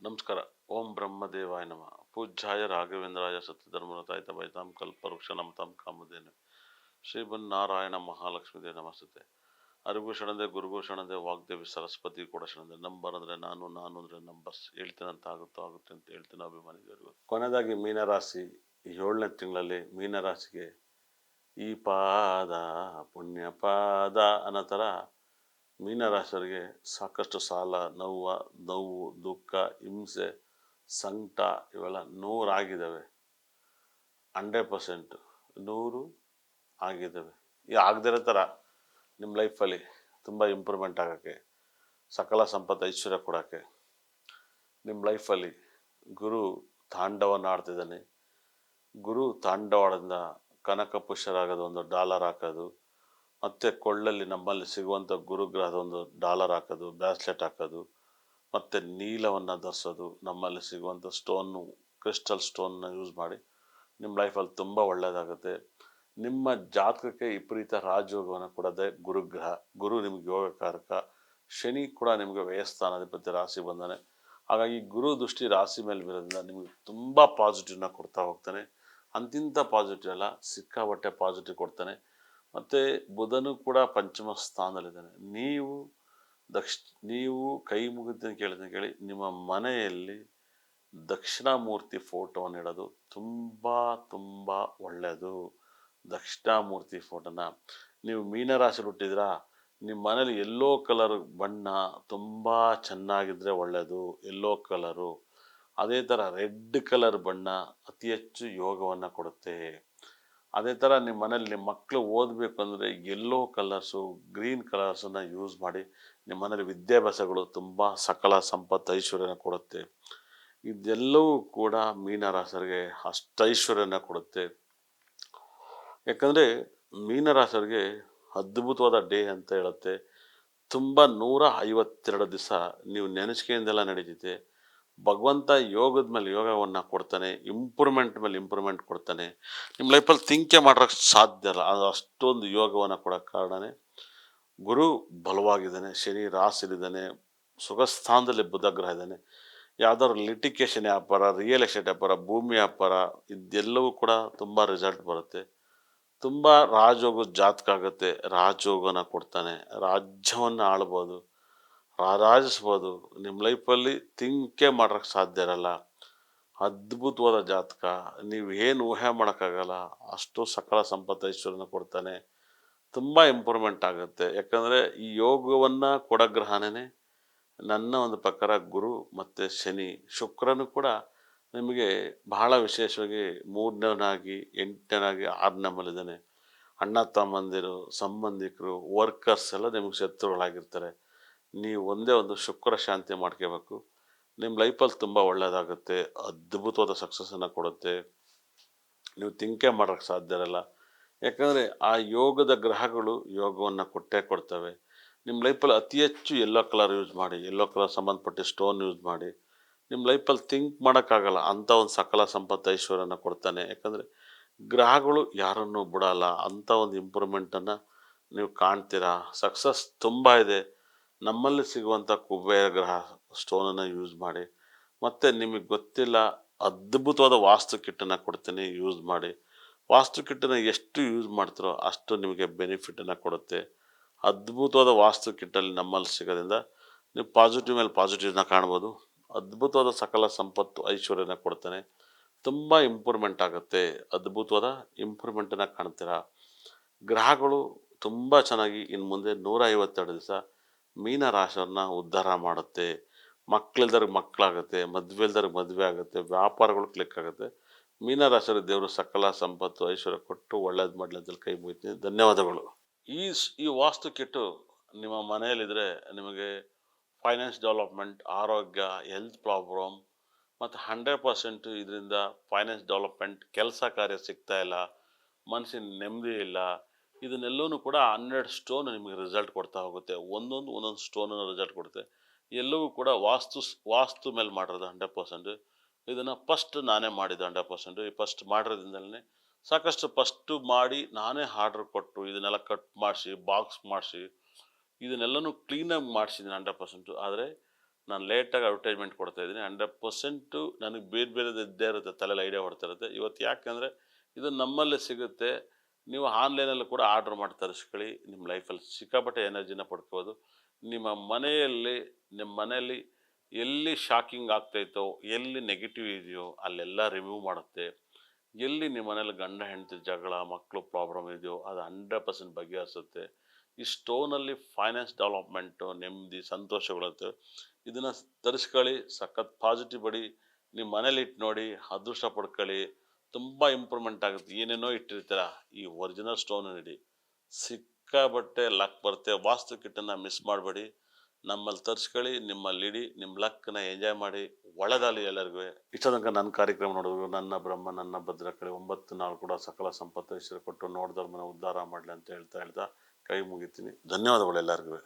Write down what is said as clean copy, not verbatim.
ನಮಸ್ಕಾರ. ಓಂ ಬ್ರಹ್ಮದೇವಾಯ ನಮಃ. ಪೂಜ್ಯಾಯ ರಾಘವೇಂದ್ರಾಯ ಸತ್ಯಧರ್ಮರತಾಯ ತಪೈತಾಂ ಕಲ್ಪವೃಕ್ಷ ನಮತಾಂ ಕಾಮಧೇನು ಶ್ರೀಮನ್ನಾರಾಯಣ ಮಹಾಲಕ್ಷ್ಮೀದೇ ನಮಸ್ತುತೆ. ಅರಿವು ಶರಣದೆ, ಗುರುಗೂ ಶರಣದೆ, ವಾಗ್ದೇವಿ ಸರಸ್ವತಿ ಕೂಡ ಶರಣದೆ. ನಂಬರ್ ಅಂದರೆ ನಾನು, ನಾನು ಅಂದರೆ ನಂಬರ್ಸ್. ಹೇಳ್ತೇನಂತ ಆಗುತ್ತೆ ಅಂತ ಹೇಳ್ತೇನೆ ಅಭಿಮಾನಿಗಳಿಗೂ. ಕೊನೆಯದಾಗಿ ಮೀನರಾಶಿ, ಈ 7ನೇ ತಿಂಗಳಲ್ಲಿ ಮೀನರಾಶಿಗೆ ಈ ಪಾದ ಪುಣ್ಯ ಪಾದ ಅನ್ನೋ ಥರ ಮೀನರಾಶಿಯವರಿಗೆ ಸಾಕಷ್ಟು ಸಾಲ, ನೋವು, ದುಃಖ, ಹಿಂಸೆ, ಸಂಕಟ ಇವೆಲ್ಲ 100 ಆಗಿದ್ದಾವೆ. 100% 100 ಆಗಿದ್ದಾವೆ. ಈ ಆಗದಿರೋ ಥರ ನಿಮ್ಮ ಲೈಫಲ್ಲಿ ತುಂಬ ಇಂಪ್ರೂವ್ಮೆಂಟ್ ಆಗೋಕ್ಕೆ, ಸಕಲ ಸಂಪತ್ತು ಐಶ್ವರ್ಯ ಕೊಡೋಕ್ಕೆ ನಿಮ್ಮ ಲೈಫಲ್ಲಿ ಗುರು ತಾಂಡವನ ಆಡ್ತಿದ್ದಾನೆ. ಗುರು ತಾಂಡವಾಡದಿಂದ ಕನಕ ಪುಷ್ಯರಾಗೋದು, ಒಂದು ಡಾಲರ್ ಹಾಕೋದು, ಮತ್ತು ಕೊಳ್ಳಲ್ಲಿ ನಮ್ಮಲ್ಲಿ ಸಿಗುವಂಥ ಗುರುಗ್ರಹದ ಒಂದು ಡಾಲರ್ ಹಾಕೋದು, ಬ್ರಾಸ್ಲೆಟ್ ಹಾಕೋದು, ಮತ್ತು ನೀಲವನ್ನು ಧರಿಸೋದು, ನಮ್ಮಲ್ಲಿ ಸಿಗುವಂಥ ಸ್ಟೋನು, ಕ್ರಿಸ್ಟಲ್ ಸ್ಟೋನ್ನ ಯೂಸ್ ಮಾಡಿ ನಿಮ್ಮ ಲೈಫಲ್ಲಿ ತುಂಬ ಒಳ್ಳೆಯದಾಗುತ್ತೆ. ನಿಮ್ಮ ಜಾತಕಕ್ಕೆ ವಿಪರೀತ ರಾಜಯೋಗವನ್ನು ಕೊಡೋದೇ ಗುರುಗ್ರಹ. ಗುರು ನಿಮಗೆ ಯೋಗಕಾರಕ, ಶನಿ ಕೂಡ ನಿಮಗೆ ವ್ಯಯಸ್ಥಾನಾಧಿಪತಿ ರಾಶಿ ಬಂದಾನೆ. ಹಾಗಾಗಿ ಗುರು ದೃಷ್ಟಿ ರಾಶಿ ಮೇಲೆ ಬರೋದ್ರಿಂದ ನಿಮಗೆ ತುಂಬ ಪಾಸಿಟಿವ್ನ ಕೊಡ್ತಾ ಹೋಗ್ತಾನೆ. ಅಂತಿಂಥ ಪಾಸಿಟಿವ್ ಅಲ್ಲ, ಸಿಕ್ಕಾಪಟ್ಟೆ ಪಾಸಿಟಿವ್ ಕೊಡ್ತಾನೆ. ಮತ್ತು ಬುಧನು ಕೂಡ ಪಂಚಮ ಸ್ಥಾನದಲ್ಲಿದ್ದಾನೆ. ನೀವು ಕೈ ಮುಗಿದ ಕೇಳಿ, ನಿಮ್ಮ ಮನೆಯಲ್ಲಿ ದಕ್ಷಿಣಾಮೂರ್ತಿ ಫೋಟೋವನ್ನು ಇಡೋದು ತುಂಬ ತುಂಬ ಒಳ್ಳೆಯದು. ದಕ್ಷಿಣಾಮೂರ್ತಿ ಫೋಟೋನ ನೀವು ಮೀನರಾಶಿ ಹುಟ್ಟಿದ್ರಾ, ನಿಮ್ಮ ಮನೇಲಿ ಎಲ್ಲೋ ಕಲರ್ ಬಣ್ಣ ತುಂಬ ಚೆನ್ನಾಗಿದ್ದರೆ ಒಳ್ಳೆಯದು, ಎಲ್ಲೋ ಕಲರು. ಅದೇ ಥರ ರೆಡ್ ಕಲರ್ ಬಣ್ಣ ಅತಿ ಹೆಚ್ಚು ಯೋಗವನ್ನು ಕೊಡುತ್ತೆ. ಅದೇ ಥರ ನಿಮ್ಮ ಮನೇಲಿ ನಿಮ್ಮ ಮಕ್ಕಳು ಓದಬೇಕು ಅಂದರೆ ಯೆಲ್ಲೋ ಕಲರ್ಸು, ಗ್ರೀನ್ ಕಲರ್ಸನ್ನು ಯೂಸ್ ಮಾಡಿ ನಿಮ್ಮ ಮನೇಲಿ ವಿದ್ಯಾಭ್ಯಾಸಗಳು ತುಂಬ ಸಕಲ ಸಂಪತ್ತು ಐಶ್ವರ್ಯನ ಕೊಡುತ್ತೆ. ಇದೆಲ್ಲವೂ ಕೂಡ ಮೀನರಾಶಿಯವರಿಗೆ ಅಷ್ಟೈಶ್ವರ್ಯನ ಕೊಡುತ್ತೆ. ಯಾಕಂದರೆ ಮೀನರಾಶಿಯವರಿಗೆ ಅದ್ಭುತವಾದ ಡೇ ಅಂತ ಹೇಳುತ್ತೆ. ತುಂಬ 152 ದಿವಸ ನೀವು ನೆನೆಸ್ಕೆಯಿಂದೆಲ್ಲ ನಡೀತಿದೆ. ಭಗವಂತ ಯೋಗದ ಮೇಲೆ ಯೋಗವನ್ನು ಕೊಡ್ತಾನೆ, ಇಂಪ್ರೂವ್ಮೆಂಟ್ ಮೇಲೆ ಇಂಪ್ರೂವ್ಮೆಂಟ್ ಕೊಡ್ತಾನೆ. ನಿಮ್ಮ ಲೈಫಲ್ಲಿ ಥಿಂಕೇ ಮಾಡೋಕ್ಕೆ ಸಾಧ್ಯ ಇಲ್ಲ, ಅದು ಅಷ್ಟೊಂದು ಯೋಗವನ್ನು ಕೊಡೋಕ್ಕೆ ಕಾರಣನೇ ಗುರು ಬಲವಾಗಿದ್ದಾನೆ, ಶನಿ ರಾಶಿಲಿದ್ದಾನೆ, ಸುಖಸ್ಥಾನದಲ್ಲಿ ಬುಧ ಗ್ರಹ ಇದ್ದಾನೆ. ಯಾವ್ದಾದ್ರು ಲಿಟಿಗೇಷನ್ ವ್ಯಾಪಾರ, ರಿಯಲ್ ಎಸ್ಟೇಟ್ ವ್ಯಾಪಾರ, ಭೂಮಿ ವ್ಯಾಪಾರ, ಇದೆಲ್ಲವೂ ಕೂಡ ತುಂಬ ರಿಸಲ್ಟ್ ಬರುತ್ತೆ. ತುಂಬ ರಾಜಯೋಗದ ಜಾತಕ ಆಗುತ್ತೆ, ರಾಜಯೋಗನ ಕೊಡ್ತಾನೆ, ರಾಜ್ಯವನ್ನು ಆಳ್ಬೋದು, ರಾರಾಜಿಸ್ಬೋದು. ನಿಮ್ಮ ಲೈಫಲ್ಲಿ ಥಿಂಕೇ ಮಾಡೋಕ್ಕೆ ಸಾಧ್ಯ ಇರಲ್ಲ. ಅದ್ಭುತವಾದ ಜಾತಕ, ನೀವು ಏನು ಊಹೆ ಮಾಡೋಕ್ಕಾಗಲ್ಲ, ಅಷ್ಟು ಸಕಲ ಸಂಪತ್ತು ಐಶ್ವರ್ಯನ ಕೊಡ್ತಾನೆ. ತುಂಬ ಇಂಪ್ರೂವ್ಮೆಂಟ್ ಆಗುತ್ತೆ. ಯಾಕಂದರೆ ಈ ಯೋಗವನ್ನು ಕೊಡೋ ಗ್ರಹನೇ ನನ್ನ ಒಂದು ಪ್ರಕಾರ ಗುರು ಮತ್ತು ಶನಿ. ಶುಕ್ರನು ಕೂಡ ನಿಮಗೆ ಬಹಳ ವಿಶೇಷವಾಗಿ 3ನೇವನಾಗಿ, 8ನೇವನಾಗಿ, 6ನೇ ಮನೆಯಲ್ಲಿದ್ದಾನೆ. ಅಣ್ಣ ತಮ್ಮಂದಿರು, ಸಂಬಂಧಿಕರು, ವರ್ಕರ್ಸ್ ಎಲ್ಲ ನಿಮಗೆ ಶತ್ರುಗಳಾಗಿರ್ತಾರೆ. ನೀವು ಒಂದೇ ಒಂದು ಶುಕ್ರ ಶಾಂತಿ ಮಾಡ್ಕೋಬೇಕು. ನಿಮ್ಮ ಲೈಫಲ್ಲಿ ತುಂಬ ಒಳ್ಳೆಯದಾಗುತ್ತೆ, ಅದ್ಭುತವಾದ ಸಕ್ಸಸ್ಸನ್ನು ಕೊಡುತ್ತೆ. ನೀವು ಥಿಂಕೇ ಮಾಡೋಕ್ಕೆ ಸಾಧ್ಯ ಇರಲ್ಲ. ಯಾಕಂದರೆ ಆ ಯೋಗದ ಗ್ರಹಗಳು ಯೋಗವನ್ನು ಕೊಟ್ಟೇ ಕೊಡ್ತವೆ. ನಿಮ್ಮ ಲೈಫಲ್ಲಿ ಅತಿ ಹೆಚ್ಚು ಯೆಲ್ಲೋ ಕಲರ್ ಯೂಸ್ ಮಾಡಿ, ಯೆಲ್ಲೋ ಕಲರ್ ಸಂಬಂಧಪಟ್ಟ ಸ್ಟೋನ್ ಯೂಸ್ ಮಾಡಿ. ನಿಮ್ಮ ಲೈಫಲ್ಲಿ ಥಿಂಕ್ ಮಾಡೋಕ್ಕಾಗಲ್ಲ ಅಂಥ ಒಂದು ಸಕಲ ಸಂಪತ್ತು ಐಶ್ವರ್ಯನ ಕೊಡ್ತಾನೆ. ಯಾಕಂದರೆ ಗ್ರಹಗಳು ಯಾರನ್ನೂ ಬಿಡಲ್ಲ. ಅಂಥ ಒಂದು ಇಂಪ್ರೂವ್ಮೆಂಟನ್ನು ನೀವು ಕಾಣ್ತೀರಾ. ಸಕ್ಸಸ್ ತುಂಬ ಇದೆ. ನಮ್ಮಲ್ಲಿ ಸಿಗುವಂಥ ಕುಬೇರ ಗ್ರಹ ಸ್ಟೋನನ್ನು ಯೂಸ್ ಮಾಡಿ. ಮತ್ತು ನಿಮಗೆ ಗೊತ್ತಿಲ್ಲ, ಅದ್ಭುತವಾದ ವಾಸ್ತು ಕಿಟ್ಟನ್ನು ಕೊಡ್ತೀನಿ, ಯೂಸ್ ಮಾಡಿ. ವಾಸ್ತು ಕಿಟ್ಟನ್ನು ಎಷ್ಟು ಯೂಸ್ ಮಾಡ್ತೀರೋ ಅಷ್ಟು ನಿಮಗೆ ಬೆನಿಫಿಟನ್ನು ಕೊಡುತ್ತೆ. ಅದ್ಭುತವಾದ ವಾಸ್ತು ಕಿಟ್ಟಲ್ಲಿ ನಮ್ಮಲ್ಲಿ ಸಿಗೋದ್ರಿಂದ ನೀವು ಪಾಸಿಟಿವ್ ಮೇಲೆ ಪಾಸಿಟಿವ್ನ ಕಾಣ್ಬೋದು. ಅದ್ಭುತವಾದ ಸಕಲ ಸಂಪತ್ತು ಐಶ್ವರ್ಯನ ಕೊಡ್ತಾನೆ. ತುಂಬ ಇಂಪ್ರೂವ್ಮೆಂಟ್ ಆಗುತ್ತೆ, ಅದ್ಭುತವಾದ ಇಂಪ್ರೂವ್ಮೆಂಟನ್ನು ಕಾಣ್ತೀರಾ. ಗ್ರಹಗಳು ತುಂಬ ಚೆನ್ನಾಗಿ ಇನ್ನು ಮುಂದೆ 152 ದಿವಸ ಮೀನರಾಶಿಯವ್ರನ್ನ ಉದ್ಧಾರ ಮಾಡುತ್ತೆ. ಮಕ್ಕಳಿಲ್ದವ್ರಿಗೆ ಮಕ್ಕಳಾಗುತ್ತೆ, ಮದುವೆ ಇಲ್ದವ್ರಿಗೆ ಮದುವೆ ಆಗುತ್ತೆ, ವ್ಯಾಪಾರಗಳು ಕ್ಲಿಕ್ ಆಗುತ್ತೆ. ಮೀನರಾಶಿಯವ್ರಿಗೆ ದೇವರು ಸಕಲ ಸಂಪತ್ತು ಐಶ್ವರ್ಯ ಕೊಟ್ಟು ಒಳ್ಳೇದು ಮಾಡಲಿ ಅಂತೇಳಿ ಕೈ ಮುಗಿತೀನಿ. ಧನ್ಯವಾದಗಳು. ಈ ವಾಸ್ತು ಕಿಟ್ಟು ನಿಮ್ಮ ಮನೆಯಲ್ಲಿದ್ದರೆ ನಿಮಗೆ ಫೈನಾನ್ಸ್ ಡೆವಲಪ್ಮೆಂಟ್, ಆರೋಗ್ಯ, ಹೆಲ್ತ್ ಪ್ರಾಬ್ಲಮ್ ಮತ್ತು 100% ಇದರಿಂದ ಫೈನಾನ್ಸ್ ಡೆವಲಪ್ಮೆಂಟ್, ಕೆಲಸ ಕಾರ್ಯ ಸಿಗ್ತಾ ಇಲ್ಲ, ಮನಸ್ಸಿನ ನೆಮ್ಮದಿ ಇಲ್ಲ, ಇದನ್ನೆಲ್ಲವೂ ಕೂಡ 12 ಸ್ಟೋನ್ ನಿಮಗೆ ರಿಸಲ್ಟ್ ಕೊಡ್ತಾ ಹೋಗುತ್ತೆ. ಒಂದೊಂದು ಸ್ಟೋನನ್ನು ರಿಸಲ್ಟ್ ಕೊಡುತ್ತೆ. ಎಲ್ಲವೂ ಕೂಡ ವಾಸ್ತು ಮೇಲೆ ಮಾಡಿರೋದು 100%. ಇದನ್ನು ಫಸ್ಟ್ ನಾನೇ ಮಾಡಿದ್ದು 100%. ಈ ಫಸ್ಟ್ ಮಾಡಿರೋದ್ರಿಂದಲೇ ಸಾಕಷ್ಟು ಫಸ್ಟು ಮಾಡಿ ನಾನೇ ಆರ್ಡ್ರ್ ಕೊಟ್ಟು ಇದನ್ನೆಲ್ಲ ಕಟ್ ಮಾಡಿಸಿ, ಬಾಕ್ಸ್ ಮಾಡಿಸಿ, ಇದನ್ನೆಲ್ಲನೂ ಕ್ಲೀನಾಗಿ ಮಾಡಿಸಿದ್ದೀನಿ 100%. ಆದರೆ ನಾನು ಲೇಟಾಗಿ ಅಡ್ವರ್ಟೈಸ್ಮೆಂಟ್ ಕೊಡ್ತಾ ಇದ್ದೀನಿ. 100% ನನಗೆ ಬೇರೆ ಬೇರೆದು ಇದ್ದೇ ಇರುತ್ತೆ, ತಲೆಯಲ್ಲಿ ಐಡಿಯಾ ಹೊಡ್ತಾ ಇರುತ್ತೆ. ಇವತ್ತು ಯಾಕಂದರೆ ಇದು ನಮ್ಮಲ್ಲೇ ಸಿಗುತ್ತೆ. ನೀವು ಆನ್ಲೈನಲ್ಲಿ ಕೂಡ ಆರ್ಡ್ರ್ ಮಾಡಿ ತರಿಸ್ಕೊಳ್ಳಿ. ನಿಮ್ಮ ಲೈಫಲ್ಲಿ ಸಿಕ್ಕಾಪಟ್ಟೆ ಎನರ್ಜಿನ ಪಡ್ಕೋಬೋದು. ನಿಮ್ಮ ಮನೆಯಲ್ಲಿ ನಿಮ್ಮ ಮನೆಯಲ್ಲಿ ಎಲ್ಲಿ ಶಾಕಿಂಗ್ ಆಗ್ತಾಯಿತ್ತೋ, ಎಲ್ಲಿ ನೆಗೆಟಿವ್ ಇದೆಯೋ ಅಲ್ಲೆಲ್ಲ ರಿಮೂವ್ ಮಾಡುತ್ತೆ. ಎಲ್ಲಿ ನಿಮ್ಮ ಮನೇಲಿ ಗಂಡ ಹೆಂಡತಿ ಜಗಳ, ಮಕ್ಕಳು ಪ್ರಾಬ್ಲಮ್ ಇದೆಯೋ ಅದು 100% ಬಗೆಹರಿಸುತ್ತೆ. ಈ ಸ್ಟೋನಲ್ಲಿ ಫೈನಾನ್ಸ್ ಡೆವಲಪ್ಮೆಂಟು, ನೆಮ್ಮದಿ, ಸಂತೋಷಗಳಿರುತ್ತೆ. ಇದನ್ನು ತರಿಸ್ಕೊಳ್ಳಿ, ಸಖತ್ ಪಾಸಿಟಿವ್ ಬಡಿ. ನಿಮ್ಮ ಮನೇಲಿ ಇಟ್ಟು ನೋಡಿ, ಅದೃಷ್ಟ ಪಡ್ಕೊಳ್ಳಿ, ತುಂಬ ಇಂಪ್ರೂವ್ಮೆಂಟ್ ಆಗುತ್ತೆ. ಏನೇನೋ ಇಟ್ಟಿರ್ತೀರ, ಈ ಒರಿಜಿನಲ್ ಸ್ಟೋನ್ ಇಡಿ, ಸಿಕ್ಕಾಬಟ್ಟೆ ಲಕ್ ಬರುತ್ತೆ. ವಾಸ್ತು ಕಿಟ್ಟನ್ನು ಮಿಸ್ ಮಾಡಬೇಡಿ. ನಮ್ಮಲ್ಲಿ ತರಿಸ್ಕೊಳ್ಳಿ, ನಿಮ್ಮಲ್ಲಿ ಇಡಿ, ನಿಮ್ಮ ಲಕ್ನ ಎಂಜಾಯ್ ಮಾಡಿ. ಒಳ್ಳೆದಾಗಲಿ ಎಲ್ಲರಿಗೂ. ಇಷ್ಟ ತನಕ ನನ್ನ ಕಾರ್ಯಕ್ರಮ ನೋಡಿದ್ರು ನನ್ನ ಬ್ರಹ್ಮ ನನ್ನ ಭದ್ರಕಳೆ 9 ನಾಳು ಕೂಡ ಸಕಲ ಸಂಪತ್ತು ಐಶ್ವರ್ಯ ಕೊಟ್ಟು ನೋಡಿದವ್ರ ಮನೆ ಉದ್ಧಾರ ಮಾಡಲಿ ಅಂತ ಹೇಳ್ತಾ ಕೈ ಮುಗಿತೀನಿ. ಧನ್ಯವಾದಗಳು ಎಲ್ಲರಿಗೂ.